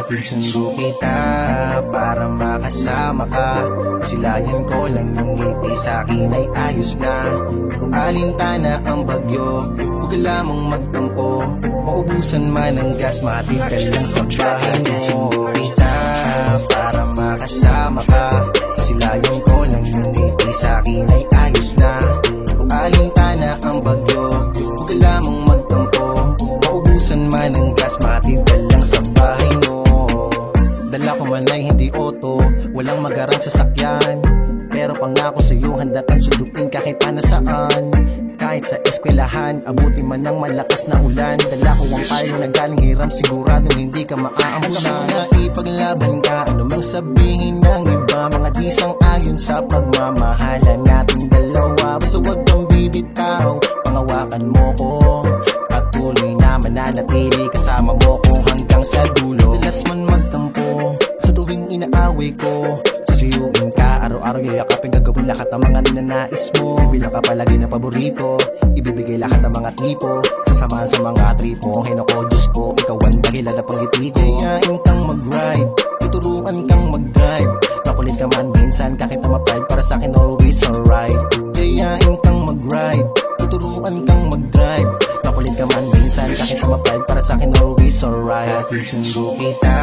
Hatid sundo kita para makasama ka. Silayan ko lang yung ngiti, sa'kin ay ayos na. Kung alintana ang bagyo, huwag ka lamang magtampo. Maubusan man ang gas, matid ka lang sa bahay mo. Hatid sundo kita para makasama ka. Silayan ko lang yung ngiti, sa'kin ay ayos na. Kung alintana ang bagyo, huwag ka lamang magtampo. Maubusan man ang gas, matid ka lang sa bahay mo. Dala ko man ay hindi auto, walang magarang sasakyan, pero pangako sa'yo handa kang sunduin kahit pa nasaan. Kahit sa eskwelahan, abuti man ng malakas na ulan. Dala ko ang payo na galing hiram, siguradong hindi ka maaamulan. Alam mo na ipaglaban ka, ano mang sabihin ng iba, mga di sang-ayon sa pagmamahalan nating dalawa. Basta wag kang bibitaw, pangawakan mo ko, patuloy na mananatili kasama mo ko hanggang sa dulo. Dalas man magtampo sa tuwing inaaway ko, susuyuin ka, araw-araw yayakapin, gagawin lahat ng mga ninanais mo. Bilang ka palagi na paborito, ibibigay lahat ng mga tipo, sasamahan sa mga trip mo. Ay nako, Diyos ko, ikaw ang dahilan na panggiti ko. Kayain kang mag-ride, tuturuan kang mag-drive. Makulit ka man minsan, kahit na ma-pride, para sa'kin always alright. Kayain kang mag-ride, tuturuan kang mag-drive. Makulit ka man minsan, kahit na ma-pride, para sa'kin always alright. Hatid sundo kita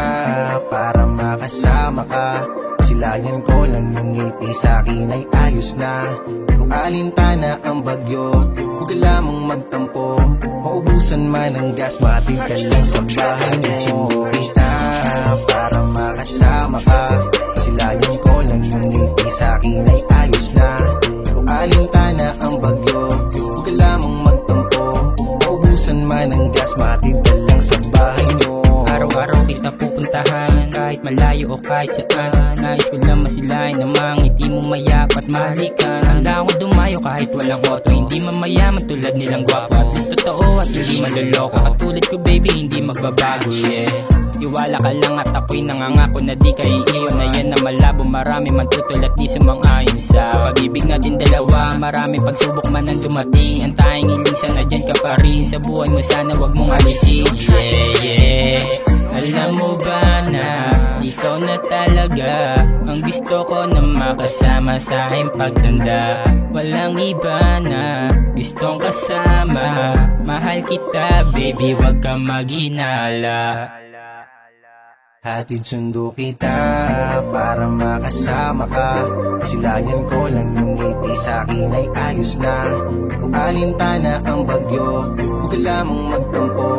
para makasama ka. Silayan ko lang yung ngiti, sa'kin ay ayos na. Kung alintana ang bagyo, huwag ka lamang magtampo. Maubusan man ang gas, matid ka lang sa bahay mo. Hatid sundo kita para makasama ka. Silayan ko lang yung ngiti, sa'kin ay ayos na. Kung alintana ang bagyo, huwag ka lamang magtampo. Maubusan man ang gas, matid ka lang sa bahay mo. Araw-araw kita pupuntahan, kahit malayo o kahit saan. Nais ko lang masilayan ng mga ngiti mo, mayapat mahalikan. Handa akong dumayo kahit walang auto, hindi mamayaman tulad nilang gwapo. At least totoo at hindi maluloko, katulad ko baby hindi magbabago, yeah. Iwala ka lang at ako'y nangangako na di ka iiwan na yan na malabo. Marami man tutol at di sumang-ayon sa pag-ibig natin dalawa. Marami pagsubok man ang dumating, ang tanging hiling sana dyan ka pa rin. Sa buhay mo sana wag mong alisin, yeah, yeah. Alam mo ba na ikaw na talaga ang gusto ko na makasama sa aking pagtanda. Walang iba na gustong kasama. Mahal kita baby, wag ka maghinala. Hatid sundo kita para makasama ka. Silayan ko lang yung ngiti, sa'kin ay ayos na. Kung alintana ang bagyo, huwag ka lamang magtampo.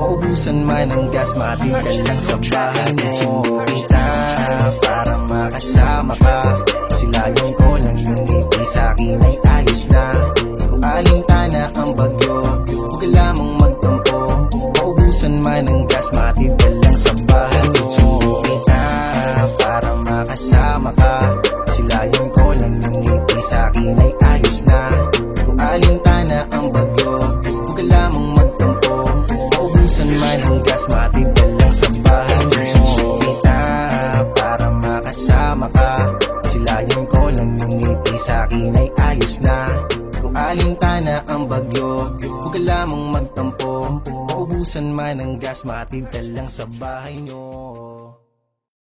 Maubusan man ang gas, matid ka lang sa bahay mo. Hatid sundo kita para makasama ka. Silayan ko lang yung ngiti, sa'kin ay ayos na. Kung alintana ang bagyo, huwag ka lamang magtampo. Maubusan man ang gas, matid ka lang sa bahay mo. Sundo kita para makasama ka. Silayan ko lang yung ngiti, sa'kin ay ayos na. Kung alintana ang bagyo, huwag ka lamang magtampo. Maubusan man ang gas, matid ka lang sa bahay mo. Sundo kita para makasama ka. Silayan ko lang yung ngiti, sa'kin ay ayos na. Kung alintana ang bagyo, huwag ka lamang magtampo. Maubusan man ang gas, matid ka lang sa bahay nyo.